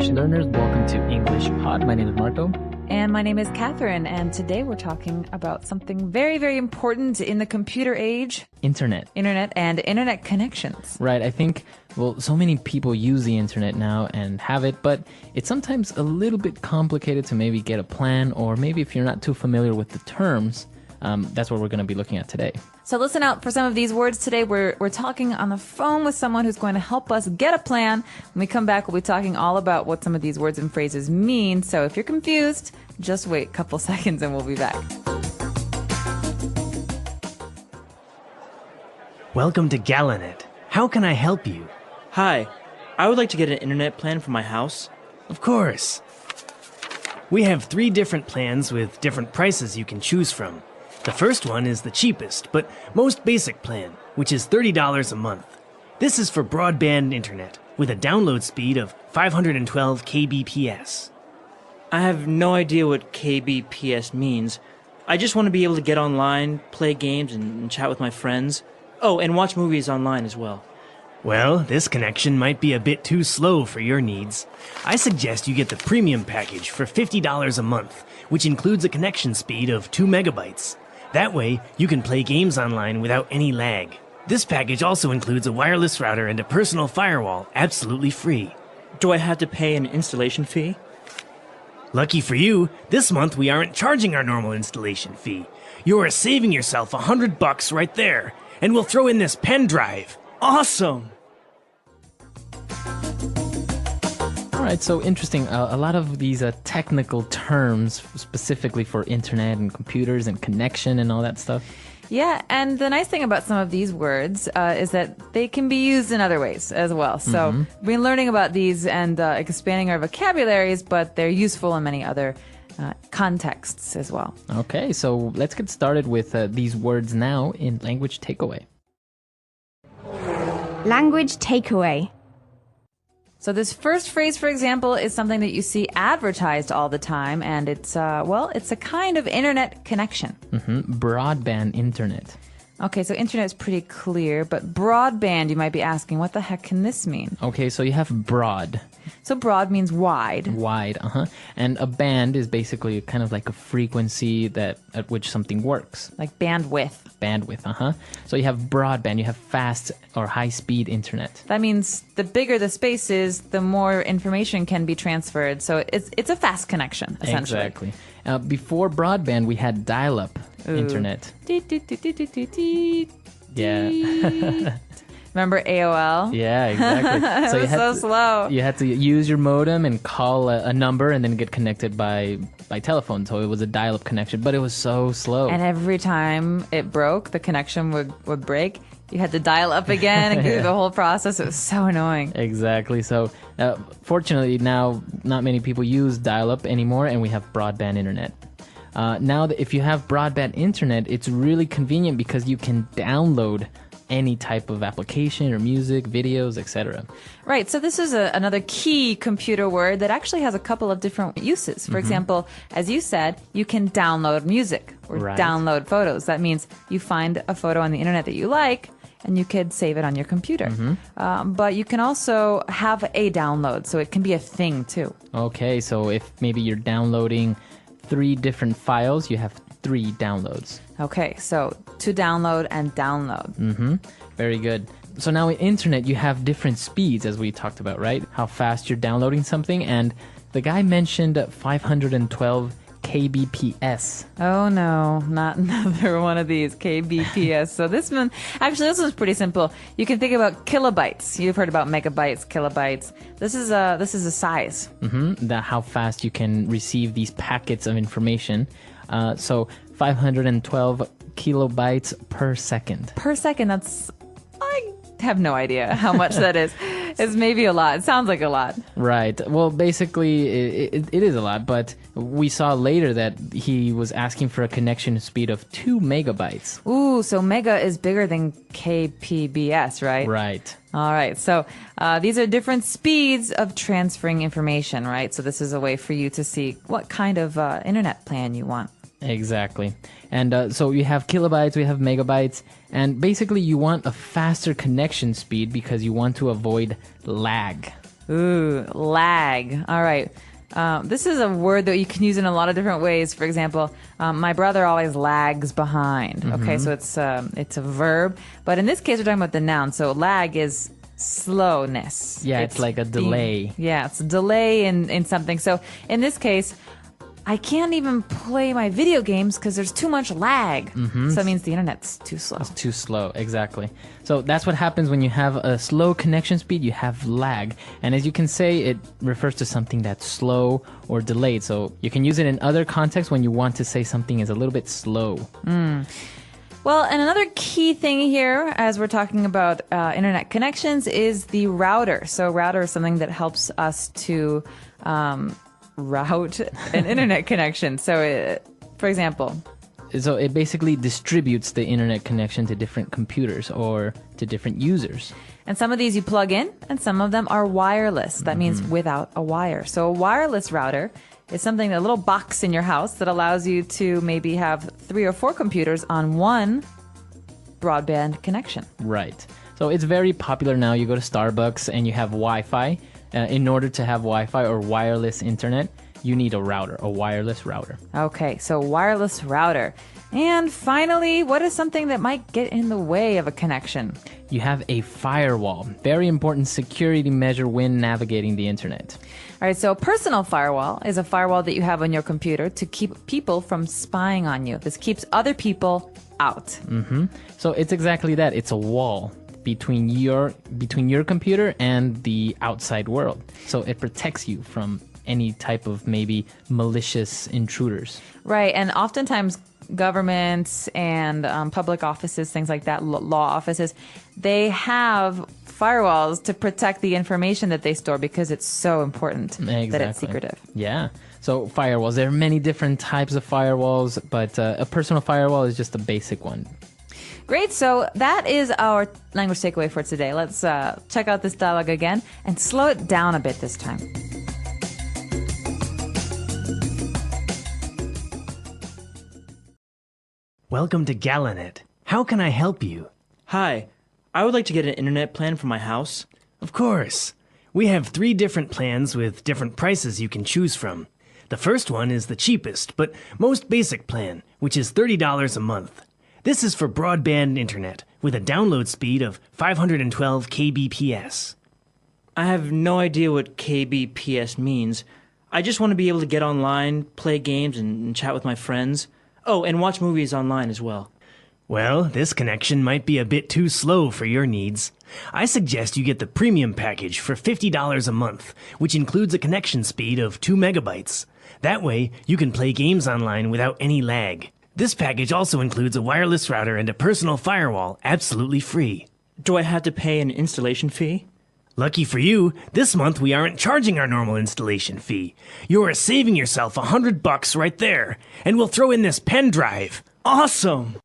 English learners. Welcome to English Pod. My name is Marco. And my name is Catherine, and today we're talking about something very, very important in the computer age. Internet. Internet and internet connections. Right. I think, so many people use the internet now and have it, but it's sometimes a little bit complicated to maybe get a plan, or maybe if you're not too familiar with the terms, that's what we're going to be looking at today. So listen out for some of these words today. We're talking on the phone with someone who's going to help us get a plan. When we come back, we'll be talking all about what some of these words and phrases mean. So if you're confused, just wait a couple seconds and we'll be back. Welcome to Galanet. How can I help you? Hi, I would like to get an internet plan for my house. Of course. We have 3 different plans with different prices you can choose from. The first one is the cheapest, but most basic plan, which is $30 a month. This is for broadband internet, with a download speed of 512 kbps. I have no idea what kbps means. I just want to be able to get online, play games, and chat with my friends. Oh, and watch movies online as well. Well, this connection might be a bit too slow for your needs. I suggest you get the premium package for $50 a month, which includes a connection speed of 2 megabytes. That way, you can play games online without any lag. This package also includes a wireless router and a personal firewall, absolutely free. Do I have to pay an installation fee? Lucky for you, this month we aren't charging our normal installation fee. You are saving yourself $100 right there, and we'll throw in this pen drive. Awesome! All right, so interesting. A lot of these technical terms specifically for internet and computers and connection and all that stuff. Yeah, and the nice thing about some of these words is that they can be used in other ways as well. So we've been learning about these and expanding our vocabularies, but they're useful in many other contexts as well. Okay, so let's get started with these words now in Language Takeaway. Language takeaway. So this first phrase, for example, is something that you see advertised all the time, and it's a kind of internet connection. Broadband internet. Okay, so internet is pretty clear, but broadband, you might be asking, what the heck can this mean? Okay, so you have broad. So broad means wide. Wide, and a band is basically kind of like a frequency at which something works. Like bandwidth. Bandwidth, So you have broadband, you have fast or high-speed internet. That means the bigger the space is, the more information can be transferred. So it's a fast connection, essentially. Exactly. Before broadband, we had dial-up internet. Yeah. Remember AOL? Yeah, exactly. So it was so slow. You had to use your modem and call a number and then get connected by telephone. So it was a dial-up connection, but it was so slow. And every time it broke, the connection would break. You had to dial up again and go through the whole process. It was so annoying. Exactly. So fortunately now not many people use dial-up anymore, and we have broadband internet. Now if you have broadband internet, it's really convenient because you can download any type of application or music, videos, etc. Right. So this is another key computer word that actually has a couple of different uses. For example, as you said, you can download music or download photos. That means you find a photo on the internet that you like, and you could save it on your computer. But you can also have a download, so it can be a thing too. Okay, so if maybe you're downloading 3 different files, you have 3 downloads. Okay, so to download and download. Very good. So now in internet, you have different speeds, as we talked about, right? How fast you're downloading something. And the guy mentioned 512 kbps. Oh no, not another one of these kbps. So this one's pretty simple. You can think about kilobytes. You've heard about megabytes, kilobytes. This is a size. How fast you can receive these packets of information. So 512 kilobytes per second. Per second, I have no idea how much that is. It's maybe a lot. It sounds like a lot. Right. Well, basically, it is a lot, but we saw later that he was asking for a connection speed of 2 megabytes. Ooh, so mega is bigger than kpbs, right? Right. All right. So these are different speeds of transferring information, right? So this is a way for you to see what kind of internet plan you want. Exactly. And so you have kilobytes, we have megabytes, and basically you want a faster connection speed because you want to avoid lag. Ooh, lag. All right. This is a word that you can use in a lot of different ways. For example, my brother always lags behind. Okay, so it's a verb, but in this case, we're talking about the noun. So lag is slowness. Yeah, it's like a delay. It's a delay in something. So in this case, I can't even play my video games because there's too much lag. So that means the internet's too slow. It's too slow, exactly. So that's what happens when you have a slow connection speed, you have lag. And as you can say, it refers to something that's slow or delayed. So you can use it in other contexts when you want to say something is a little bit slow. Well, and another key thing here, as we're talking about internet connections, is the router. So router is something that helps us to route an internet connection. So, for example, So it basically distributes the internet connection to different computers or to different users. and some of these you plug in, and some of them are wireless. That means without a wire. So a wireless router is something, a little box in your house that allows you to maybe have 3 or 4 computers on one broadband connection. Right. So it's very popular now. You go to Starbucks and you have Wi-Fi. In order to have Wi-Fi or wireless internet, you need a router, a wireless router. Okay, so wireless router. And finally, what is something that might get in the way of a connection? You have a firewall. Very important security measure when navigating the internet. All right, so a personal firewall is a firewall that you have on your computer to keep people from spying on you. This keeps other people out. So it's exactly that. It's a wall between your computer and the outside world. So it protects you from any type of maybe malicious intruders. Right, and oftentimes governments and public offices, things like that, law offices, they have firewalls to protect the information that they store because it's so important that it's secretive. Yeah. So firewalls, there are many different types of firewalls, but a personal firewall is just a basic one. Great, so that is our language takeaway for today. Let's check out this dialogue again and slow it down a bit this time. Welcome to Galanet. How can I help you? Hi, I would like to get an internet plan for my house. Of course. We have 3 different plans with different prices you can choose from. The first one is the cheapest, but most basic plan, which is $30 a month. This is for broadband internet with a download speed of 512 kbps. I have no idea what kbps means. I just want to be able to get online, play games, and chat with my friends. Oh, and watch movies online as well. Well, this connection might be a bit too slow for your needs. I suggest you get the premium package for $50 a month, which includes a connection speed of 2 megabytes. That way, you can play games online without any lag. This package also includes a wireless router and a personal firewall, absolutely free. Do I have to pay an installation fee? Lucky for you, this month we aren't charging our normal installation fee. You are saving yourself $100 right there, and we'll throw in this pen drive. Awesome!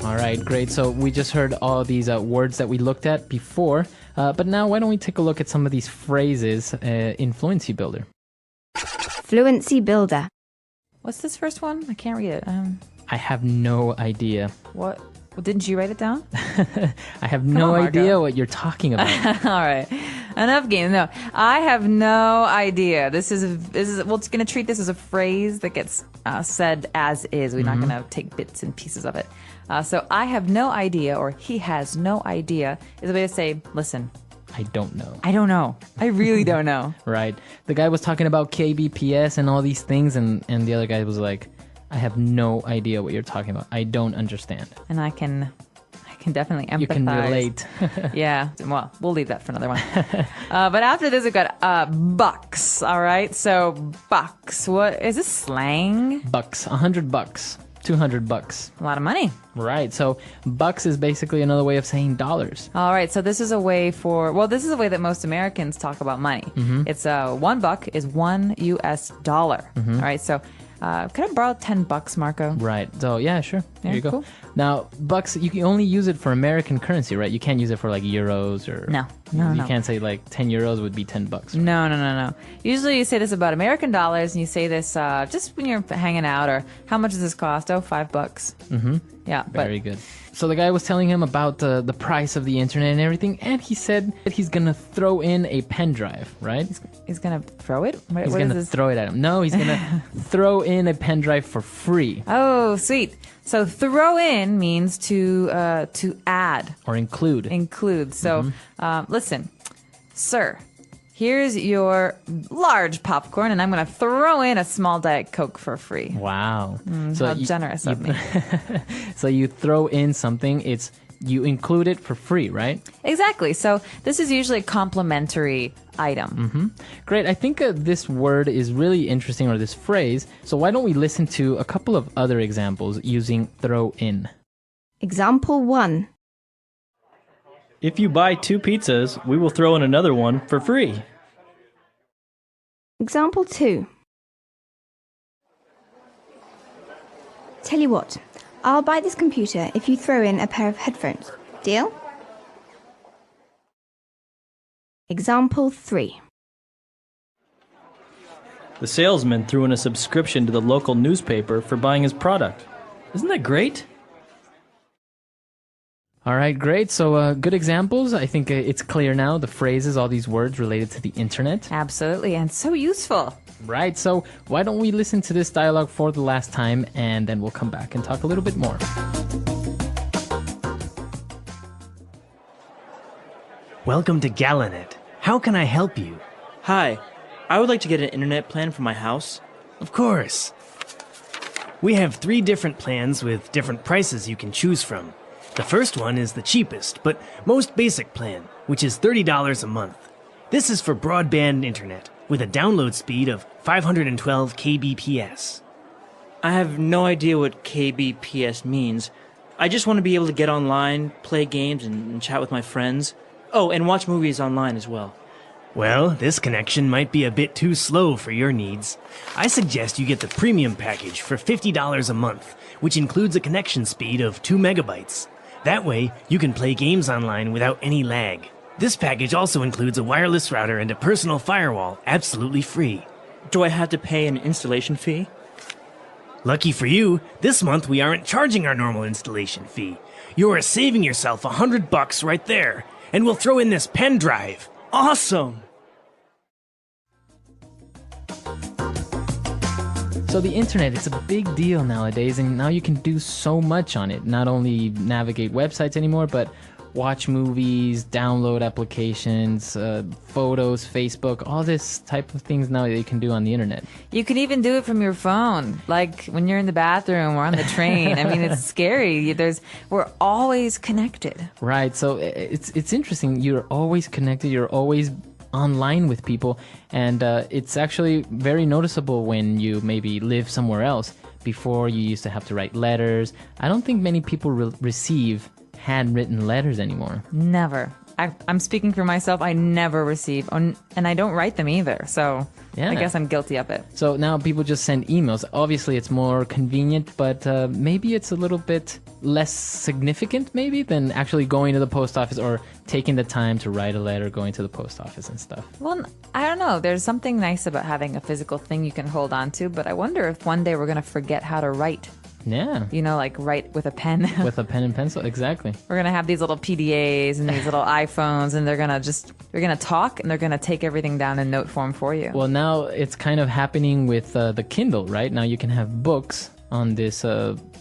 All right, great. So we just heard all these words that we looked at before, but now why don't we take a look at some of these phrases in Fluency Builder. Fluency Builder. What's this first one? I can't read it. I have no idea. What? Well, didn't you write it down? I have no on, idea Marco. what you're talking about. All right, enough games. No, I have no idea. This is we're going to treat this as a phrase that gets said as is. We're not going to take bits and pieces of it. So I have no idea, or he has no idea, is a way to say, listen, I don't know. I don't know. I really don't know. Right. The guy was talking about KBPS and all these things, and the other guy was like, I have no idea what you're talking about. I don't understand. And I can definitely empathize. You can relate. Yeah. Well, we'll leave that for another one. But after this, we've got bucks. All right. So bucks. What is this slang? Bucks. $100. $200. A lot of money. Right. So bucks is basically another way of saying dollars. All right. So this is a way this is a way that most Americans talk about money. It's $1 is $1 US. All right. So could I borrow $10, Marco? Right. So yeah, sure. There you go. Cool. Now, bucks, you can only use it for American currency, right? You can't use it for like euros or No. You can't say like 10 euros would be $10. No. Usually you say this about American dollars, and you say this just when you're hanging out, or how much does this cost? Oh, $5. Yeah, Very good. So the guy was telling him about the price of the internet and everything, and he said that he's gonna throw in a pen drive, right? he's gonna throw it. What He's is gonna this? throw it at him. No, he's gonna throw in a pen drive for free Oh, sweet. So throw in means to add, or include. include. So listen, sir. Here's your large popcorn, and I'm going to throw in a small Diet Coke for free. Wow. How generous of me. So you throw in something, you include it for free, right? Exactly. So this is usually a complimentary item. Great. I think this word is really interesting, or this phrase. So why don't we listen to a couple of other examples using throw in? Example 1. If you buy 2 pizzas, we will throw in another one for free. Example 2. Tell you what, I'll buy this computer if you throw in a pair of headphones. Deal? Example 3. The salesman threw in a subscription to the local newspaper for buying his product. Isn't that great? All right, great. So good examples. I think it's clear now, the phrases, all these words related to the internet. Absolutely. And so useful. Right. So why don't we listen to this dialogue for the last time, and then we'll come back and talk a little bit more. Welcome to Galanet. How can I help you? Hi, I would like to get an internet plan for my house. Of course. We have 3 different plans with different prices you can choose from. The first one is the cheapest, but most basic plan, which is $30 a month. This is for broadband internet, with a download speed of 512 kbps. I have no idea what kbps means. I just want to be able to get online, play games, and chat with my friends. Oh, and watch movies online as well. Well, this connection might be a bit too slow for your needs. I suggest you get the premium package for $50 a month, which includes a connection speed of 2 megabytes. That way, you can play games online without any lag. This package also includes a wireless router and a personal firewall, absolutely free. Do I have to pay an installation fee? Lucky for you, this month we aren't charging our normal installation fee. You are saving yourself $100 right there, and we'll throw in this pen drive. Awesome! So the internet, it's a big deal nowadays, and now you can do so much on it. Not only navigate websites anymore, but watch movies, download applications, photos, Facebook, all this type of things now that you can do on the internet. You can even do it from your phone, like when you're in the bathroom or on the train. I mean, it's scary. We're always connected. Right. So it's interesting. You're always connected. You're always online with people, and it's actually very noticeable when you maybe live somewhere else. Before, you used to have to write letters. I don't think many people receive handwritten letters anymore. Never. I'm speaking for myself. I never receive, and I don't write them either. So Yeah. I guess I'm guilty of it. So now people just send emails. Obviously, it's more convenient, but maybe it's a little bit less significant, maybe, than actually going to the post office or taking the time to write a letter, going to the post office and stuff. Well, I don't know. There's something nice about having a physical thing you can hold on to, but I wonder if one day we're going to forget how to write. Yeah. You know, like write with a pen. With a pen and pencil, exactly. We're going to have these little PDAs and these little iPhones, and they're going to talk, and they're going to take everything down in note form for you. Well, now it's kind of happening with the Kindle, right? Now you can have books on this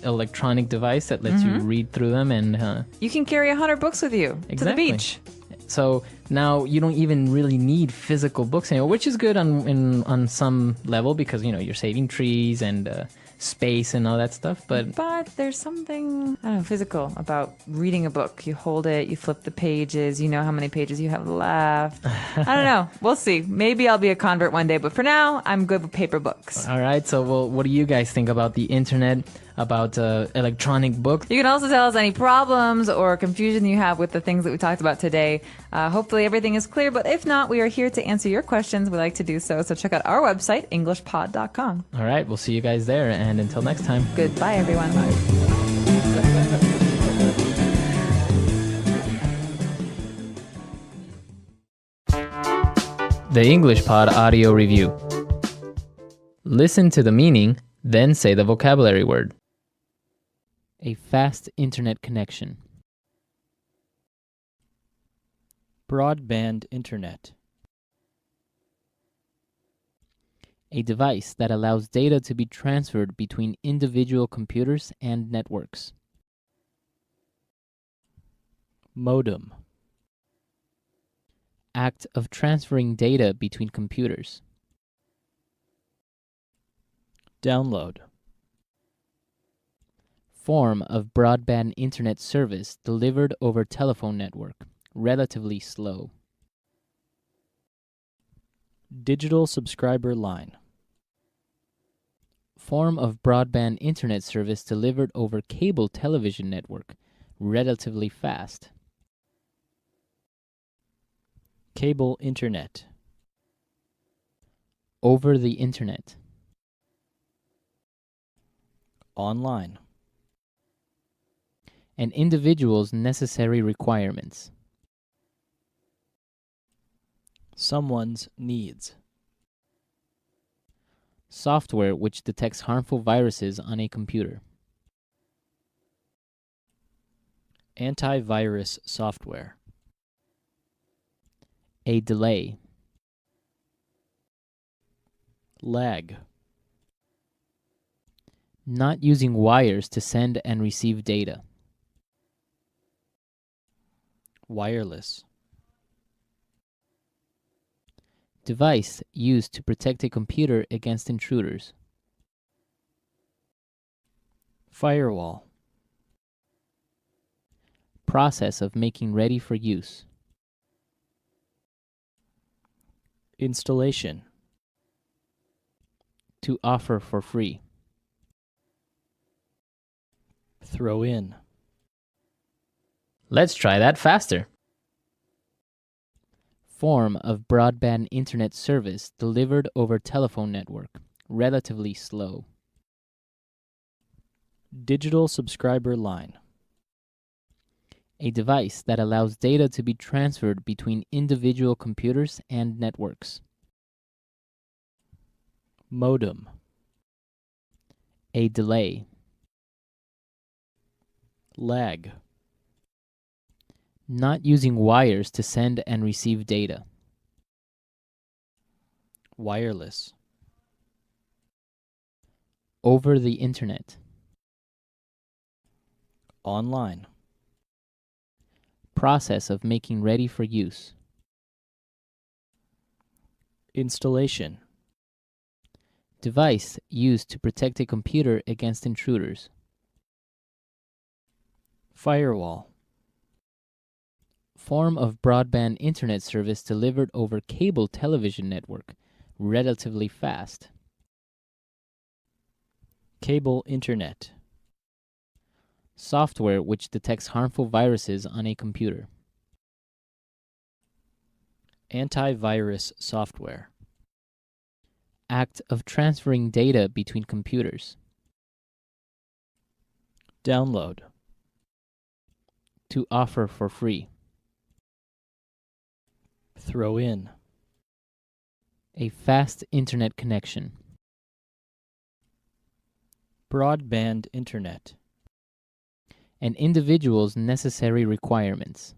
electronic device that lets you read through them, and You can carry 100 books with you to the Exactly. beach. so now you don't even really need physical books anymore, which is good on some level, because you're saving trees and space and all that stuff. But there's something, I don't know, physical about reading a book. You hold it, you flip the pages, you know how many pages you have left. I don't know. We'll see. Maybe I'll be a convert one day, but for now, I'm good with paper books. all right, so what do you guys think about the internet, about electronic books? You can also tell us any problems or confusion you have with the things that we talked about today. Hopefully everything is clear, but if not, we are here to answer your questions. We like to do so. So check out our website, englishpod.com. All right, we'll see you guys there, and until next time. Goodbye, everyone. The English Pod Audio Review. Listen to the meaning, then say the vocabulary word. A fast internet connection. Broadband internet. A device that allows data to be transferred between individual computers and networks. Modem. Act of transferring data between computers. Download. Form of broadband internet service delivered over telephone network. Relatively slow. Digital subscriber line. Form of broadband internet service delivered over cable television network. Relatively fast. Cable internet. Over the internet. Online. An individual's necessary requirements. Someone's needs. Software which detects harmful viruses on a computer. Antivirus software. A delay. Lag. Not using wires to send and receive data. Wireless. Device used to protect a computer against intruders. Firewall. Process of making ready for use. Installation. To offer for free. Throw in. Let's try that faster. Form of broadband internet service delivered over telephone network. Relatively slow. Digital subscriber line. A device that allows data to be transferred between individual computers and networks. Modem. A delay. Lag. Not using wires to send and receive data. Wireless. Over the internet. Online. Process of making ready for use. Installation. Device used to protect a computer against intruders. Firewall. Form of broadband internet service delivered over cable television network. Relatively fast. Cable internet. Software which detects harmful viruses on a computer. Antivirus software. Act of transferring data between computers. Download. To offer for free. Throw in. A fast internet connection. Broadband internet. An individual's necessary requirements.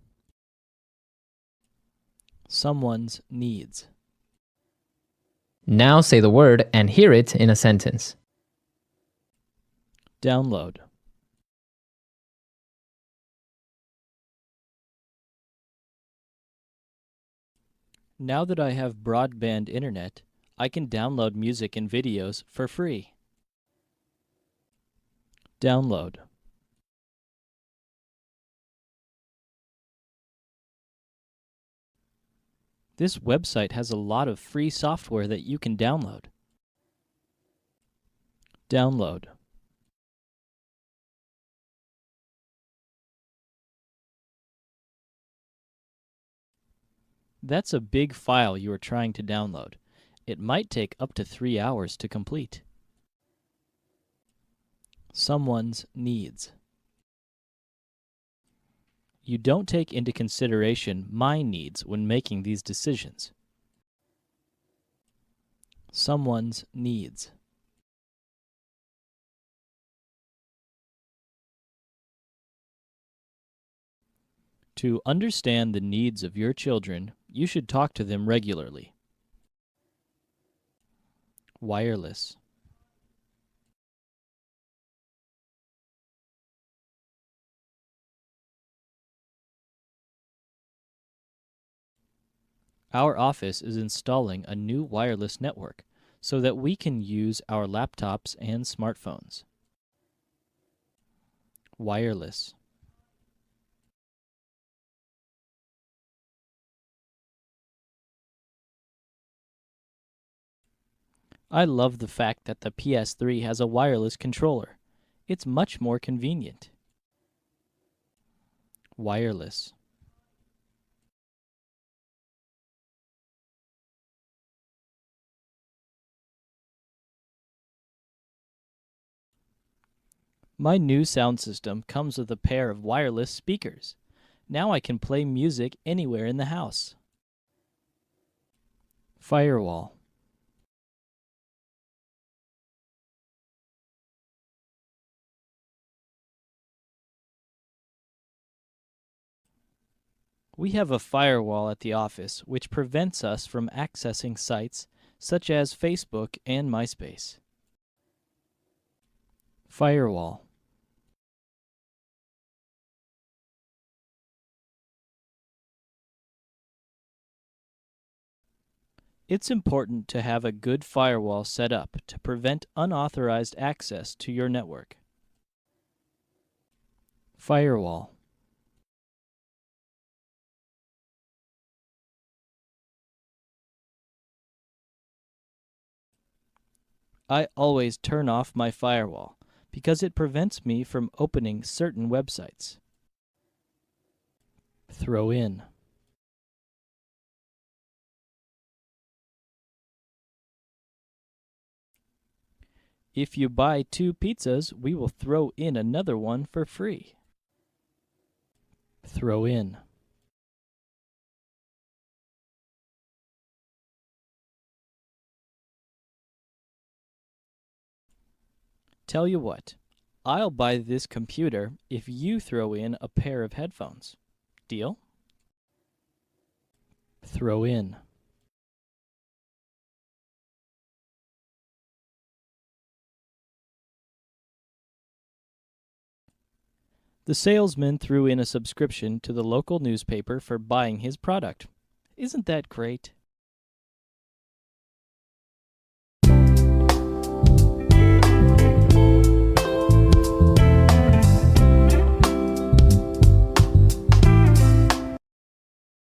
Someone's needs. Now say the word and hear it in a sentence. Download. Now that I have broadband internet, I can download music and videos for free. Download. This website has a lot of free software that you can download. Download. That's a big file you are trying to download. It might take up to 3 hours to complete. Someone's needs. You don't take into consideration my needs when making these decisions. Someone's needs. To understand the needs of your children, you should talk to them regularly. Wireless. Our office is installing a new wireless network so that we can use our laptops and smartphones. Wireless. I love the fact that the PS3 has a wireless controller. It's much more convenient. Wireless. My new sound system comes with a pair of wireless speakers. Now I can play music anywhere in the house. Firewall. We have a firewall at the office which prevents us from accessing sites such as Facebook and MySpace. Firewall. It's important to have a good firewall set up to prevent unauthorized access to your network. Firewall. I always turn off my firewall because it prevents me from opening certain websites. Throw in. If you buy 2 pizzas, we will throw in another one for free. Throw in. Tell you what, I'll buy this computer if you throw in a pair of headphones. Deal? Throw in. The salesman threw in a subscription to the local newspaper for buying his product. Isn't that great?